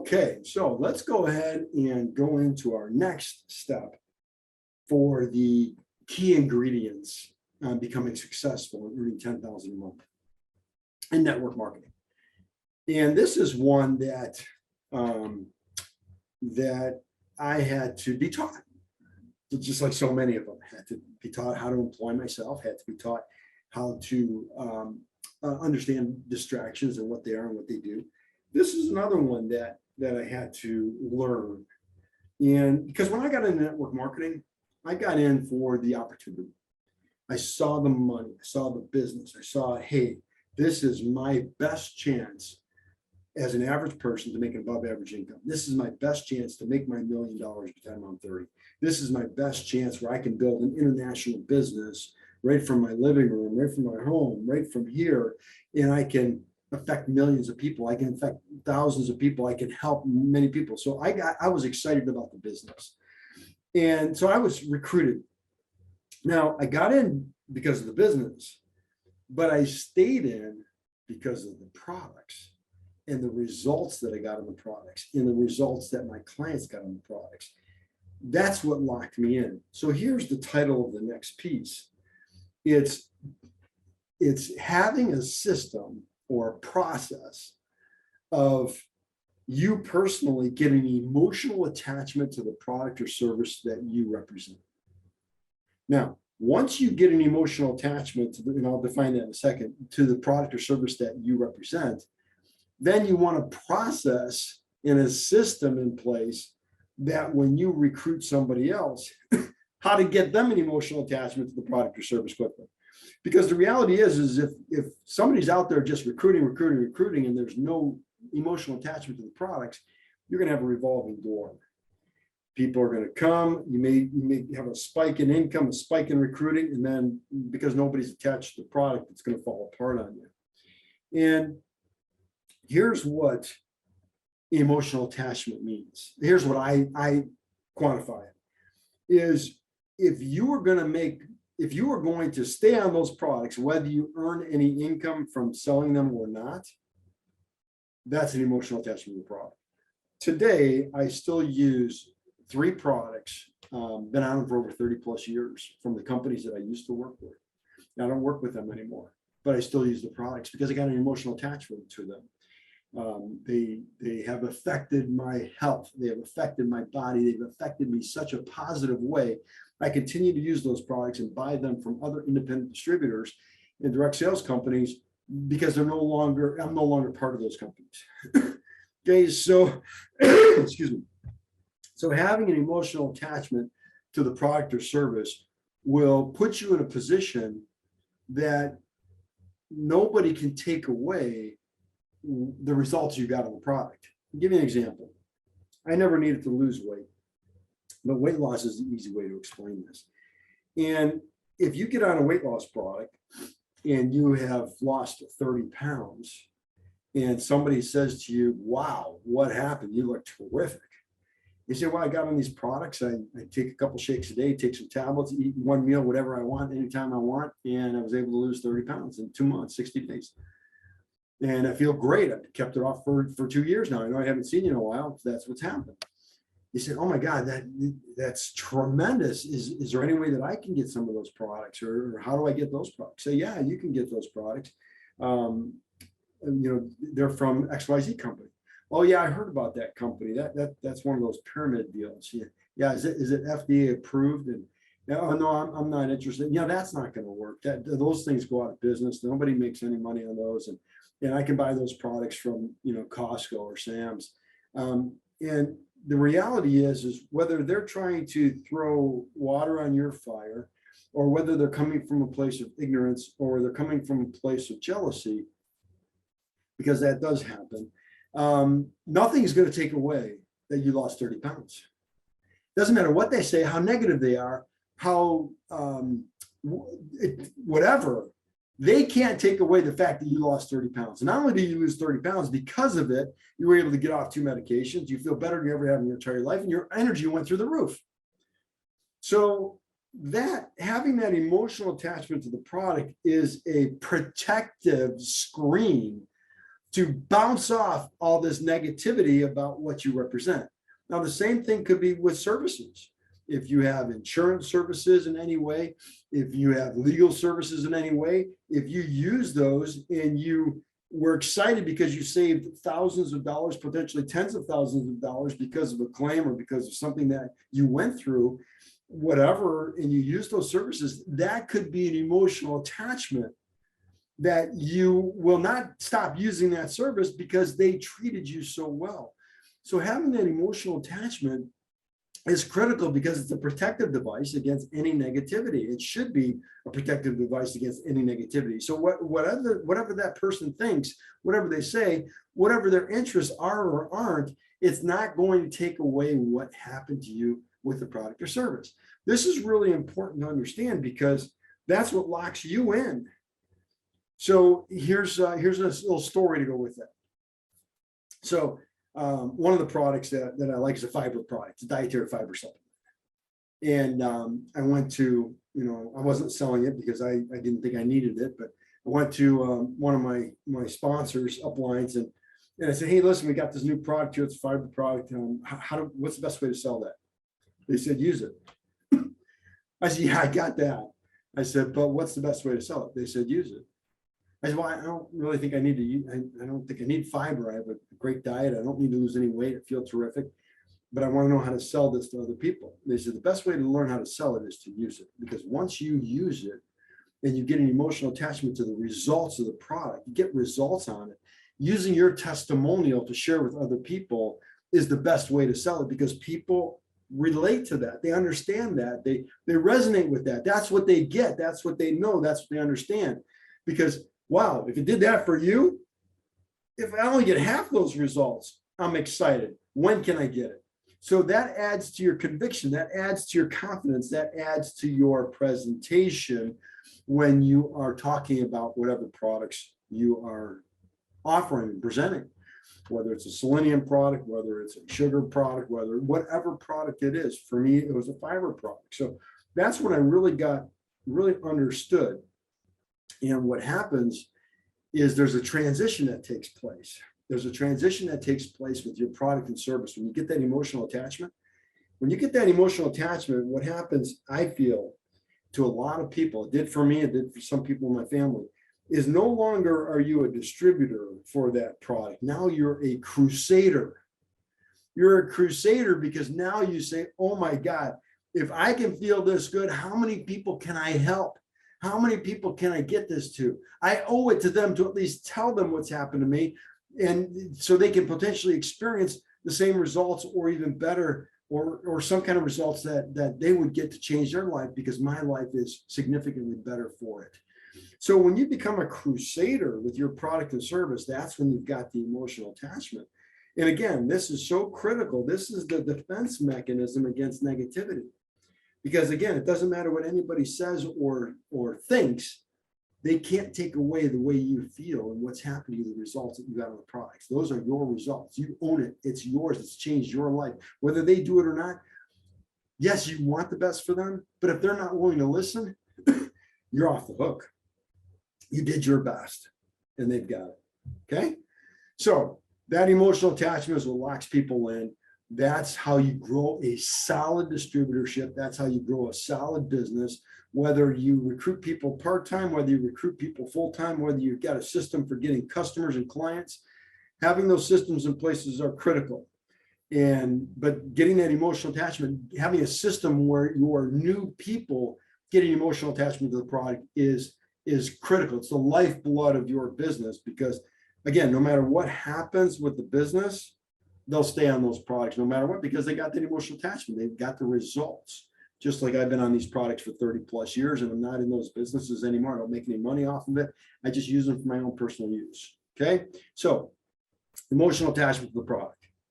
Okay, so let's go ahead and go into our next step for the key ingredients on becoming successful and earning 10,000 a month in network marketing. And this is one that that I had to be taught, just like so many of them. Had to be taught how to employ myself, had to be taught how to understand distractions and what they are and what they do. This is another one that I had to learn. And because when I got into network marketing, I got in for the opportunity. I saw the money, I saw the business, I saw, hey, this is my best chance as an average person to make an above average income. This is my best chance to make my $1 million by the time I'm 30. This is my best chance where I can build an international business right from my living room, right from my home, right from here. And I can affect millions of people. I can affect thousands of people. I can help many people. So I was excited about the business. And so I was recruited. Now I got in because of the business, but I stayed in because of the products and the results that I got on the products and the results that my clients got on the products. That's what locked me in. So here's the title of the next piece. It's having a system or a process of you personally getting emotional attachment to the product or service that you represent. Now, once you get an emotional attachment to and I'll define that in a second, to the product or service that you represent, then you want to process in a system in place that when you recruit somebody else, how to get them an emotional attachment to the product or service quickly. Because the reality is if somebody's out there just recruiting, and there's no emotional attachment to the products, you're going to have a revolving door. People are going to come, you may have a spike in income, a spike in recruiting, and then because nobody's attached to the product, it's going to fall apart on you. And here's what emotional attachment means. Here's what I quantify it is if you are going to stay on those products, whether you earn any income from selling them or not, that's an emotional attachment to the product. Today, I still use 3 products, been on them for over 30 plus years from the companies that I used to work with. I don't work with them anymore, but I still use the products because I got an emotional attachment to them. They have affected my health. They have affected my body. They've affected me such a positive way. I continue to use those products and buy them from other independent distributors and direct sales companies because I'm no longer part of those companies. Okay, so excuse me. So having an emotional attachment to the product or service will put you in a position that nobody can take away the results you got on the product. I'll give you an example. I never needed to lose weight, but weight loss is the easy way to explain this. And if you get on a weight loss product and you have lost 30 pounds and somebody says to you, wow, what happened? You look terrific. You say, well, I got on these products. I take a couple shakes a day, take some tablets, eat one meal, whatever I want, anytime I want. And I was able to lose 30 pounds in 2 months, 60 days. And I feel great. I've kept it off for 2 years now. I know I haven't seen you in a while. That's what's happened. He said, oh my God, that's tremendous. Is there any way that I can get some of those products or how do I get those products? So yeah, you can get those products. They're from XYZ company. Oh yeah, I heard about that company. That's one of those pyramid deals. Yeah. Is it FDA approved? And no, I'm not interested. Yeah, that's not going to work. Those things go out of business. Nobody makes any money on those. And I can buy those products from, Costco or Sam's. And the reality is whether they're trying to throw water on your fire or whether they're coming from a place of ignorance or they're coming from a place of jealousy, because that does happen, nothing is going to take away that you lost 30 pounds. Doesn't matter what they say, how negative they are, how whatever. They can't take away the fact that you lost 30 pounds. And not only did you lose 30 pounds, because of it, you were able to get off 2 medications. You feel better than you ever have in your entire life, and your energy went through the roof. So that having that emotional attachment to the product is a protective screen to bounce off all this negativity about what you represent. Now, the same thing could be with services. If you have insurance services in any way, if you have legal services in any way, if you use those and you were excited because you saved thousands of dollars, potentially tens of thousands of dollars because of a claim or because of something that you went through, whatever, and you use those services, that could be an emotional attachment that you will not stop using that service because they treated you so well. So having that emotional attachment is critical because it's a protective device against any negativity. It should be a protective device against any negativity. So whatever that person thinks, whatever they say, whatever their interests are or aren't, it's not going to take away what happened to you with the product or service. This is really important to understand because that's what locks you in. So here's a little story to go with that. So one of the products that I like is a fiber product, a dietary fiber supplement. And I went to, I wasn't selling it because I didn't think I needed it, but I went to one of my sponsors, Uplines, and I said, hey, listen, we got this new product here. It's a fiber product. What's the best way to sell that? They said, use it. I said, yeah, I got that. I said, but what's the best way to sell it? They said, use it. I said, well, I don't really think I need to, I don't think I need fiber. I have a great diet. I don't need to lose any weight. I feel terrific, but I want to know how to sell this to other people. They said, the best way to learn how to sell it is to use it, because once you use it and you get an emotional attachment to the results of the product, you get results on it. Using your testimonial to share with other people is the best way to sell it, because people relate to that. They understand that. They resonate with that. That's what they get. That's what they know. That's what they understand. Because wow, if it did that for you, if I only get half those results, I'm excited. When can I get it? So that adds to your conviction, that adds to your confidence, that adds to your presentation when you are talking about whatever products you are offering and presenting, whether it's a selenium product, whether it's a sugar product, whatever product it is. For me, it was a fiber product. So that's when I really understood. And what happens is there's a transition that takes place. There's a transition that takes place with your product and service. When you get that emotional attachment, what happens, I feel, to a lot of people, it did for me, it did for some people in my family, is no longer are you a distributor for that product. Now you're a crusader. You're a crusader because now you say, oh my God, if I can feel this good, how many people can I help? How many people can I get this to? I owe it to them to at least tell them what's happened to me, and so they can potentially experience the same results or even better, or some kind of results that they would get to change their life, because my life is significantly better for it. So when you become a crusader with your product and service, that's when you've got the emotional attachment. And again, this is so critical. This is the defense mechanism against negativity. Because again, it doesn't matter what anybody says or thinks, they can't take away the way you feel and what's happening to the results that you got on the products. Those are your results. You own it. It's yours. It's changed your life. Whether they do it or not, yes, you want the best for them, but if they're not willing to listen, you're off the hook. You did your best and they've got it. Okay. So that emotional attachment is what locks people in. That's how you grow a solid distributorship. That's how you grow a solid business, whether you recruit people part-time, whether you recruit people full-time, whether you've got a system for getting customers and clients. Having those systems in places are critical. But getting that emotional attachment, having a system where your new people getting emotional attachment to the product is critical. It's the lifeblood of your business, because again, no matter what happens with the business, they'll stay on those products no matter what, because they got that emotional attachment. They've got the results. Just like I've been on these products for 30 plus years and I'm not in those businesses anymore. I don't make any money off of it. I just use them for my own personal use. Okay. So emotional attachment to the product.